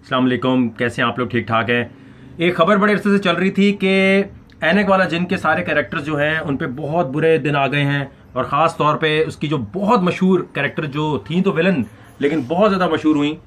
अस्सलाम वालेकुम, कैसे हैं आप लोग? ठीक ठाक हैं। एक खबर बड़े अरसे से चल रही थी कि ऐनक वाला जिन के सारे कैरेक्टर्स जो हैं उन पे बहुत बुरे दिन आ गए हैं, और ख़ास तौर पे उसकी जो बहुत मशहूर कैरेक्टर जो थी तो विलन लेकिन बहुत ज़्यादा मशहूर हुई,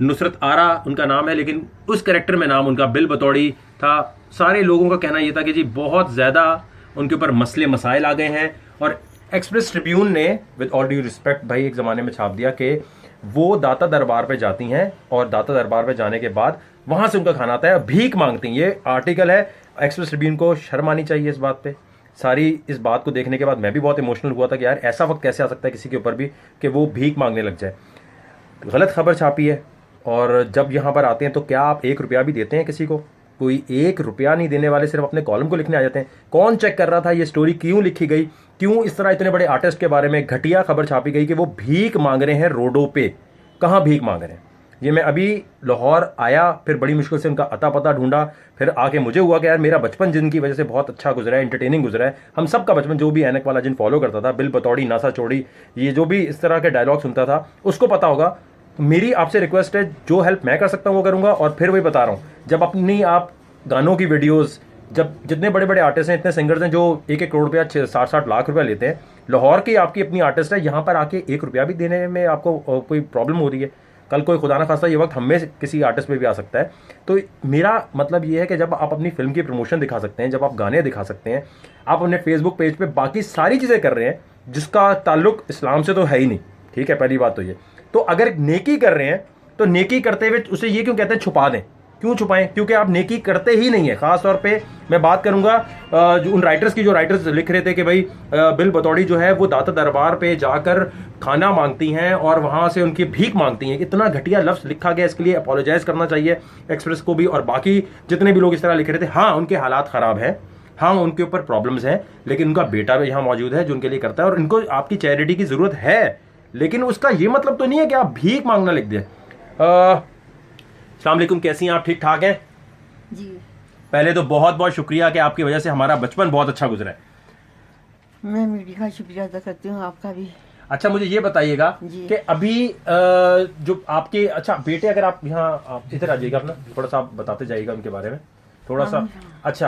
नुसरत आरा उनका नाम है, लेकिन उस कैरेक्टर में नाम उनका बिल बतौड़ी था। सारे लोगों का कहना यह था कि जी बहुत ज़्यादा उनके ऊपर मसले मसाइल आ गए हैं, और एक्सप्रेस ट्रिब्यून ने विद ऑल ड्यू रिस्पेक्ट भाई एक ज़माने में छाप दिया कि वो दाता दरबार पे जाती हैं, और दाता दरबार पे जाने के बाद वहां से उनका खाना आता है, भीख मांगती हैं। ये आर्टिकल है। एक्सप्रेस ट्रिब्यून को शर्म आनी चाहिए इस बात पे। सारी इस बात को देखने के बाद मैं भी बहुत इमोशनल हुआ था कि यार ऐसा वक्त कैसे आ सकता है किसी के ऊपर भी कि वो भीख मांगने लग जाए। गलत खबर छापी है, और जब यहाँ पर आते हैं तो क्या आप 1 रुपया भी देते हैं किसी को? कोई 1 रुपया नहीं देने वाले सिर्फ अपने कॉलम को लिखने आ जाते हैं। कौन चेक कर रहा था ये स्टोरी क्यों लिखी गई, क्यों इस तरह इतने बड़े आर्टिस्ट के बारे में घटिया खबर छापी गई कि वो भीख मांग रहे हैं रोडों पे? कहाँ भीख मांग रहे हैं? ये मैं अभी लाहौर आया, फिर बड़ी मुश्किल से उनका अता पता ढूंढा, फिर आके मुझे हुआ कि यार मेरा बचपन जिनकी वजह से बहुत अच्छा गुजरा है, एंटरटेनिंग गुजरा है। हम सब का बचपन, जो भी ऐनक वाला जिन फॉलो करता था, बिल बतौड़ी, नासा चौड़ी, ये जो भी इस तरह के डायलॉग सुनता था उसको पता होगा। मेरी आपसे रिक्वेस्ट है, जो हेल्प मैं कर सकता हूँ वो करूँगा। और फिर वही बता रहा हूँ, जब अपनी आप गानों की वीडियोज़, जब जितने बड़े बड़े आर्टिस्ट हैं, इतने सिंगर्स हैं जो 1-1 करोड़ रुपया 60-60 लाख रुपया लेते हैं, लाहौर की आपकी अपनी आर्टिस्ट है, यहाँ पर आके 1 रुपया भी देने में आपको कोई प्रॉब्लम हो रही है? कल कोई खुदा ना खास्ता ये वक्त हम में से किसी आर्टिस्ट पे भी आ सकता है। तो मेरा मतलब ये है कि जब आप अपनी फिल्म की प्रमोशन दिखा सकते हैं, जब आप गाने दिखा सकते हैं, आप अपने फेसबुक पेज पे बाकी सारी चीज़ें कर रहे हैं जिसका ताल्लुक इस्लाम से तो है ही नहीं, ठीक है, पहली बात तो ये। तो अगर नेकी कर रहे हैं तो नेकी करते हुए उसे ये क्यों कहते हैं छुपा दें? क्यों छुपाएं? क्योंकि आप नेकी करते ही नहीं है। खास तौर पे मैं बात करूंगा जो उन राइटर्स की, जो राइटर्स लिख रहे थे कि भाई बिल बतौड़ी जो है वो दाता दरबार पे जाकर खाना मांगती हैं और वहां से उनकी भीख मांगती हैं। इतना घटिया लफ्ज लिखा गया, इसके लिए अपोलोजाइज करना चाहिए एक्सप्रेस को भी, और बाकी जितने भी लोग इस तरह लिख रहे थे। हाँ, उनके हालात खराब हैं, हाँ उनके ऊपर प्रॉब्लम्स हैं, लेकिन उनका बेटा भी यहाँ मौजूद है जो उनके लिए करता है, और इनको आपकी चैरिटी की जरूरत है। लेकिन उसका ये मतलब तो नहीं है कि आप भीख मांगना लिख दें। अस्सलाम वालेकुम, कैसी हैं आप? ठीक ठाक हैं जी। पहले तो बहुत बहुत शुक्रिया कि आपकी वजह से हमारा बचपन बहुत अच्छा गुजरा है। मैं मीडिया का शुक्रिया अदा करती हूँ, आपका भी। अच्छा, मुझे ये बताइएगा कि अभी जो आपके अच्छा बेटे, अगर आप यहाँ आप इधर आ जाइएगा अपना, थोड़ा सा आप बताते जाइएगा उनके बारे में थोड़ा सा। अच्छा,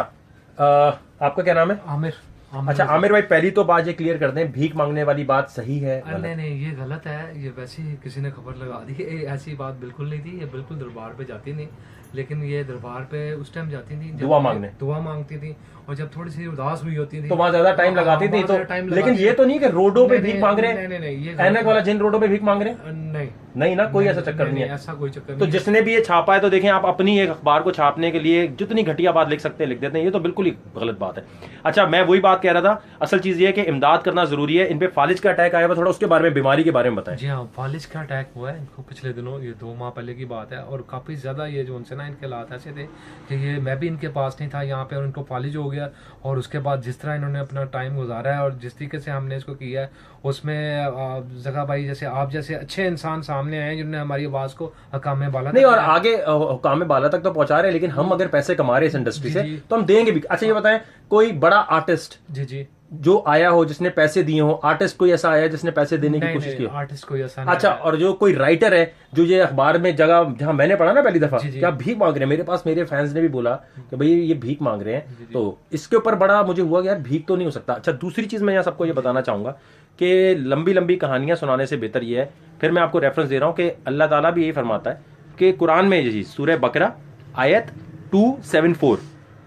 आपका क्या नाम है? आमिर। अच्छा आमिर भाई, पहली तो बात ये क्लियर कर दें, भीख मांगने वाली बात सही है? नहीं नहीं, ये गलत है। ये वैसे ही किसी ने खबर लगा दी है, ऐसी बात बिल्कुल नहीं थी। ये बिल्कुल दरबार पे जाती नहीं, लेकिन ये दरबार पे उस टाइम जाती थी दुआ मांगने, दुआ मांगती थी, और जब थोड़ी सी उदास हुई होती थी तो वहां ज्यादा टाइम लगाती थी। तो लेकिन ये तो नहीं कि रोडों पे भीख मांग रहे हैं। नहीं नहीं, ये ऐनक वाला जिन रोडों पे भीख मांग रहे हैं? नहीं नहीं ना, कोई ऐसा चक्कर नहीं है, ऐसा कोई चक्कर नहीं। तो जिसने भी ये छापा है, तो देखें आप अपनी एक अखबार को छापने के लिए जितनी घटिया बात लिख सकते हैं लिख देते हैं, ये तो बिल्कुल ही गलत बात है। अच्छा, मैं वही बात कह रहा था, असल चीज ये है कि इमदाद करना जरूरी है। इन पे फालिज का अटैक आया हुआ, थोड़ा उसके बारे में, बीमारी के बारे में बताएं। जी हाँ, फालिज का अटैक हुआ है इनको पिछले दिनों, ये 2 माह पहले की बात है, और काफी ज्यादा ये जो उनसे ना इनके हालात ऐसे थे कि ये मैं भी इनके पास नहीं था यहाँ पे, और इनको फालिज हो गया। और उसके बाद जिस तरह इन्होंने अपना टाइम गुजारा है और जिस तरीके से हमने इसको किया है, उसमें जगह भाई जैसे आप जैसे अच्छे इंसान सामने आए जिन्होंने हमारी आवाज को हकामे बाला नहीं, और आगे हकामे बाला तक तो पहुंचा रहे हैं, लेकिन हम अगर पैसे कमा रहे हैं इस इंडस्ट्री से तो हम देंगे भी। अच्छा, ये बताएं, कोई बड़ा आर्टिस्ट जी जी जो आया हो जिसने पैसे दिए हो, आर्टिस्ट कोई ऐसा आया जिसने पैसे देने की कोशिश की? आर्टिस्ट कोई ऐसा अच्छा, और जो कोई राइटर है जो ये अखबार में जगह, जहां मैंने पढ़ा ना पहली दफा, क्या भीख मांग रहे हैं? मेरे पास मेरे फैंस ने भी बोला कि भाई ये भीख मांग रहे हैं, तो इसके ऊपर बड़ा मुझे हुआ कि यार भीख तो नहीं हो सकता। अच्छा, दूसरी चीज मैं यहाँ सबको ये बताना चाहूंगा कि लंबी लंबी कहानियां सुनाने से बेहतर ये है, फिर मैं आपको रेफरेंस दे रहा हूँ कि अल्लाह ताला भी यही फरमाता है कि कुरान में जी सूरह बकरा आयत 274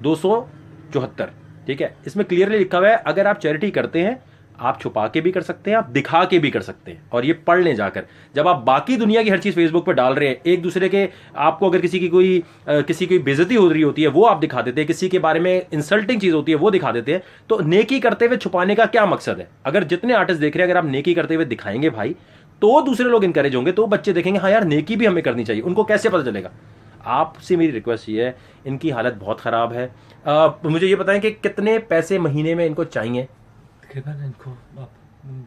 274, ठीक है, इसमें क्लियरली लिखा हुआ है अगर आप चैरिटी करते हैं, आप छुपा के भी कर सकते हैं, आप दिखा के भी कर सकते हैं। और ये पढ़ लें जाकर, जब आप बाकी दुनिया की हर चीज फेसबुक पर डाल रहे हैं, एक दूसरे के, आपको अगर किसी की बेइज्जती हो रही होती है वो आप दिखा देते हैं, किसी के बारे में इंसल्टिंग चीज होती है वो दिखा देते हैं, तो नेकी करते हुए छुपाने का क्या मकसद है? अगर जितने आर्टिस्ट देख रहे हैं, अगर आप नेकी करते हुए दिखाएंगे भाई, तो दूसरे लोग इनकरेज होंगे, तो बच्चे देखेंगे हाँ यार नेकी भी हमें करनी चाहिए। उनको कैसे पता चलेगा? आपसे मेरी रिक्वेस्ट ये है, इनकी हालत बहुत खराब है। मुझे ये बताएं कि कितने पैसे महीने में इनको चाहिए? तकरीबन इनको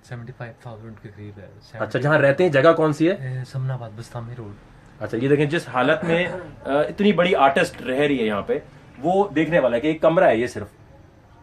75,000 के करीब है। अच्छा, जहाँ रहते हैं जगह कौन सी है? समनाबाद बस्तामी रोड। अच्छा, ये देखें जिस हालत में इतनी बड़ी आर्टिस्ट रह रही है यहाँ पे, वो देखने वाला है कि एक कमरा है, ये सिर्फ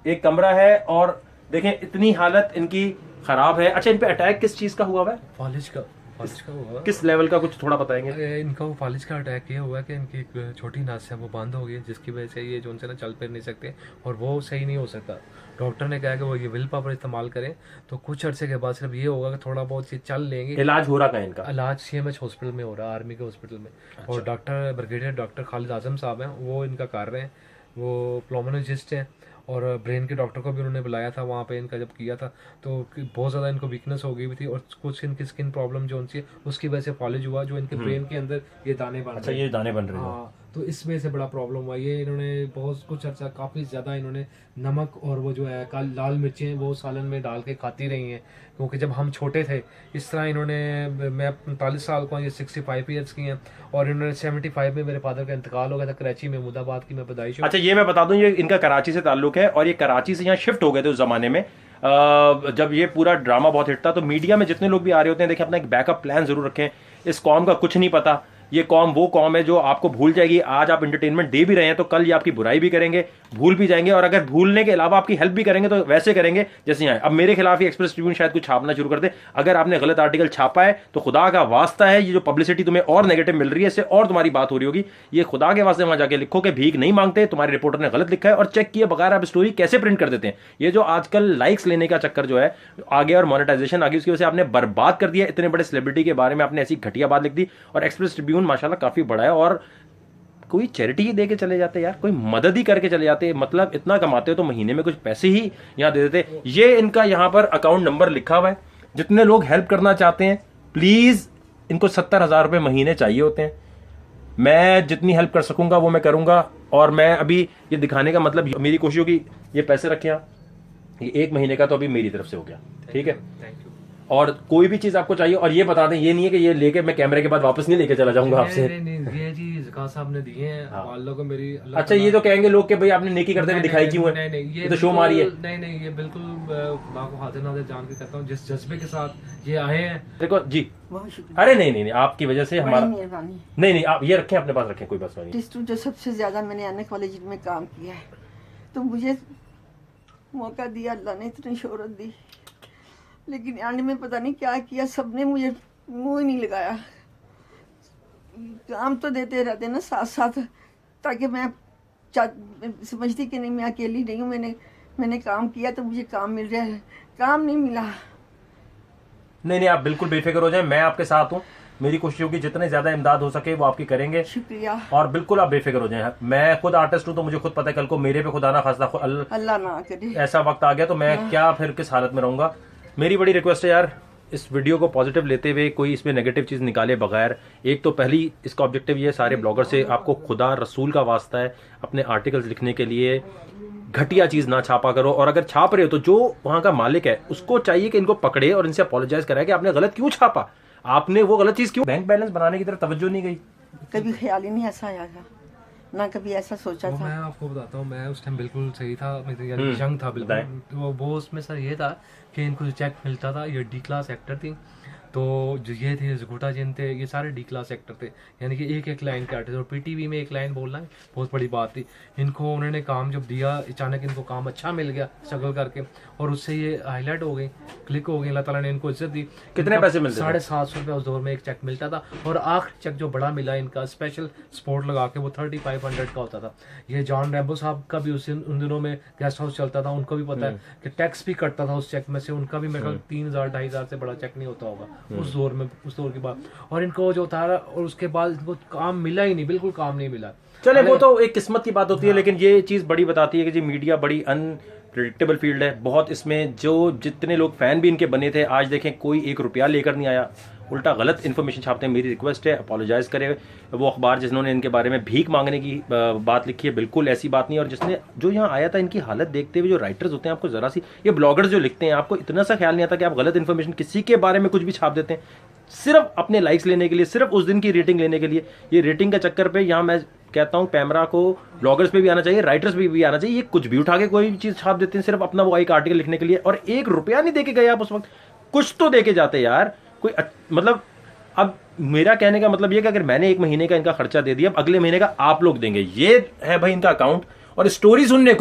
एक कमरा है, और देखें इतनी हालत इनकी खराब है। अच्छा, इन पे अटैक किस चीज का हुआ है? फालिज का। फालिज का हुआ किस लेवल का, कुछ थोड़ा बताएंगे? इनका वो फालिज का अटैक ये हुआ कि इनकी एक छोटी नस है वो बंद हो गई, जिसकी वजह से ये जो उनसे ना चल फिर नहीं सकते और वो सही नहीं हो सकता। डॉक्टर ने कहा कि वो ये विल पावर इस्तेमाल करें तो कुछ अरसे के बाद सिर्फ ये होगा कि थोड़ा बहुत ये चल लेंगे। इलाज हो रहा है इनका? इलाज CMH हॉस्पिटल में हो रहा है, आर्मी के हॉस्पिटल में। और डॉक्टर ब्रिगेडियर डॉक्टर खालिद आजम साहब हैं, वो इनका कर रहे हैं, वो प्लोमोलॉजिस्ट हैं। और ब्रेन के डॉक्टर को भी उन्होंने बुलाया था वहाँ पे, इनका जब किया था तो बहुत ज़्यादा इनको वीकनेस हो गई थी और कुछ इनकी स्किन प्रॉब्लम जो उनकी उसकी वजह से फॉलेज हुआ, जो इनके ब्रेन के अंदर ये दाने बन अच्छा, रहे ये दाने बन रहे हैं। हाँ, तो इस वजह से बड़ा प्रॉब्लम हुआ। ये इन्होंने बहुत कुछ अर्सा काफ़ी ज़्यादा इन्होंने नमक और वो जो है लाल मिर्चें वो सालन में डाल के खाती रही हैं, क्योंकि जब हम छोटे थे इस तरह इन्होंने, मैं 45 साल का हूँ, ये 65 ईयर्स की हैं और इन्होंने 75 में मेरे फादर का इंतकाल हो गया था कराची में, मुदाबाद की मैं पैदाइश हूँ। अच्छा, ये मैं बता दूं, ये इनका कराची से ताल्लुक है और ये कराची से यहाँ शिफ्ट हो गए थे उस जमाने में। जब ये पूरा ड्रामा बहुत हिट था तो मीडिया में जितने लोग भी आ रहे होते हैं, देखिए अपना एक बैकअप प्लान जरूर रखें। इस कौम का कुछ नहीं पता, ये कौम वो कौम है जो आपको भूल जाएगी। आज आप इंटरटेनमेंट दे भी रहे हैं तो कल ये आपकी बुराई भी करेंगे, भूल भी जाएंगे, और अगर भूलने के अलावा आपकी हेल्प भी करेंगे तो वैसे करेंगे जैसे यहाँ। अब मेरे खिलाफ ही एक्सप्रेस ट्रिब्यून शायद कुछ छापना शुरू कर दे। अगर आपने गलत आर्टिकल छापा है तो खुदा का वास्ता है, ये जो पब्लिसिटी तुम्हें और नेगेटिव मिल रही है, इससे और तुम्हारी बात हो रही होगी, ये खुदा के वास्ते वहां जाके लिखो कि भीख नहीं मांगते, तुम्हारे रिपोर्टर ने गलत लिखा है, और चेक किए बगैर आप स्टोरी कैसे प्रिंट कर देते हैं। ये जो आजकल लाइक्स लेने का चक्कर जो है आगे और मोनेटाइजेशन आगे, उसकी वजह से आपने बर्बाद कर दिया। इतने बड़े सेलिब्रिटी के बारे में आपने ऐसी घटिया बात लिख दी। और एक्सप्रेस ट्रिब्यून माशाल्लाह काफी बड़ा है और कोई चैरिटी ही दे के चले जाते यार, कोई मदद ही करके चले जाते। मतलब इतना कमाते हो तो महीने में कुछ पैसे ही यहाँ दे देते। ये इनका यहाँ पर अकाउंट नंबर लिखा हुआ है। जितने लोग हेल्प करना चाहते हैं प्लीज, इनको 70,000 रुपए महीने चाहिए होते हैं। मैं जितनी हेल्प कर सकूंगा वो मैं करूंगा। और मैं अभी ये दिखाने का मतलब, मेरी कोशिश होगी, ये पैसे रखें आप, ये 1 महीने का तो अभी मेरी तरफ से हो गया, ठीक है। Thank you. और कोई भी चीज आपको चाहिए, और ये बता दें, ये नहीं है कि ये लेके मैं कैमरे के बाद वापस नहीं लेके चला जाऊंगा आपसे। नहीं, ये जी ज़का साहब ने दिए हैं अल्लाह को मेरी। अच्छा, ये तो कहेंगे लोग कि भाई आपने नेकी करते हुए दिखाई क्यों है? नहीं, ये तो शो मारी है। नहीं, ये बिल्कुल माँ को हाजिर नाज़िर जान के कहता हूँ, जिस जज्बे के साथ ये आए हैं। देखो जी, बहुत शुक्रिया, अरे नहीं, आपकी वजह से बड़ी हमारा, मेहरबानी। नहीं आप ये रखें, अपने पास रखें, कोई बात नहीं। टिस्टू जो सबसे ज्यादा मैंने अनक कॉलेज में काम किया है, तो मुझे मौका दिया अल्लाह ने, इतनी शोहरत दी, लेकिन एंड में पता नहीं क्या किया, सबने मुझे मुंह ही नहीं लगाया। काम तो देते रहते ना साथ साथ, ताकि मैं समझती कि नहीं मैं अकेली नहीं हूँ, मैंने काम किया तो मुझे काम मिल रहा है। काम नहीं मिला। नहीं, आप बिल्कुल बेफिक्र हो जाए, मैं आपके साथ हूँ। मेरी कोशिश होगी जितने ज्यादा इमदाद हो सके वो आपकी करेंगे। शुक्रिया। और बिल्कुल आप बेफिक्र हो जाए। मैं खुद आर्टिस्ट हूँ तो मुझे खुद पता है कल को मेरे पे खुदा ना खास्ता अल्लाह ना करे ऐसा वक्त आ गया तो मैं क्या फिर किस हालत में रहूंगा। मेरी बड़ी रिक्वेस्ट है यार, इस वीडियो को पॉजिटिव लेते हुए, कोई इसमें नेगेटिव चीज निकाले बगैर। एक तो पहली इसका ऑब्जेक्टिव ये, सारे ब्लॉगर से आपको खुदा रसूल का वास्ता है, अपने आर्टिकल्स लिखने के लिए घटिया चीज ना छापा करो। और अगर छाप रहे हो तो जो वहां का मालिक है उसको चाहिए कि इनको पकड़े और इनसे अपोलोजाइज कराए कि आपने गलत क्यों छापा, आपने वो गलत चीज क्यों। बैंक बैलेंस बनाने की तरफ तवज्जो नहीं गई, कभी ख्याल ही नहीं ऐसा आया था, ना कभी ऐसा सोचा था। मैं आपको बताता हूँ, मैं उस टाइम बिल्कुल सही था, यानी यंग था बिल्कुल। वो उसमें सर ये था कि इनको जो चेक मिलता था, ये D क्लास एक्टर थी, तो जो ये थे जगूटा जिन थे, ये सारे D क्लास एक्टर थे, यानी कि एक लाइन के आर्टिस्ट। और PTV में 1 लाइन बोलना बहुत बड़ी बात थी। इनको उन्होंने काम जब दिया, अचानक इनको काम अच्छा मिल गया स्ट्रगल करके, और उससे ये हाईलाइट हो गई, क्लिक हो गई। अल्लाह ताला ने इनको इज्जत दी। कितने पैसे मिलते? 750 रुपये उस दौर में एक चेक मिलता था। और आखिरी चेक जो बड़ा मिला इनका, स्पेशल स्पोर्ट लगा के, वो 3500 का होता था। ये जॉन रैम्बो साहब का भी उन दिनों में गेस्ट हाउस चलता था, उनको भी पता है कि टैक्स भी कटता था उस चेक में से। उनका भी मेरे ख्याल 3000-2500 से बड़ा चेक नहीं होता होगा उस दौर में, उस दौर के बाद। और इनको जो था, और उसके बाद इनको काम मिला ही नहीं, बिल्कुल काम नहीं मिला। चले वो तो एक किस्मत की बात होती है, लेकिन ये चीज बड़ी बताती है कि जी मीडिया बड़ी अनप्रेडिक्टेबल फील्ड है बहुत। इसमें जो जितने लोग फैन भी इनके बने थे, आज देखें कोई 1 रुपया लेकर नहीं आया, उल्टा गलत इन्फॉर्मेशन छापते हैं। मेरी रिक्वेस्ट है, अपोलोजाइज करें वो अखबार जिन्होंने इनके बारे में भीख मांगने की बात लिखी है, बिल्कुल ऐसी बात नहीं। और जिसने जो यहाँ आया था, इनकी हालत देखते हुए जो राइटर्स होते हैं, आपको जरा सी, ये ब्लॉगर्स जो लिखते हैं, आपको इतना सा ख्याल नहीं आता कि आप गलत इन्फॉर्मेशन किसी के बारे में कुछ भी छाप देते हैं सिर्फ अपने लाइक्स लेने के लिए, सिर्फ उस दिन की रेटिंग लेने के लिए। ये रेटिंग का चक्कर पे यहाँ मैं कहता हूँ पैमरा को ब्लॉगर्स पे भी आना चाहिए, राइटर्स पे भी आना चाहिए। ये कुछ भी उठा के कोई भी चीज छाप देते हैं सिर्फ अपना वो एक आर्टिकल लिखने के लिए, और 1 रुपया नहीं देके गए आप उस वक्त। कुछ तो देके जाते यार, कोई मतलब। अब मेरा कहने का मतलब ये कि अगर मैंने 1 महीने का इनका खर्चा दे दिया, अब अगले महीने का आप लोग देंगे। ये है भाई इनका अकाउंट। और स्टोरी सुनने को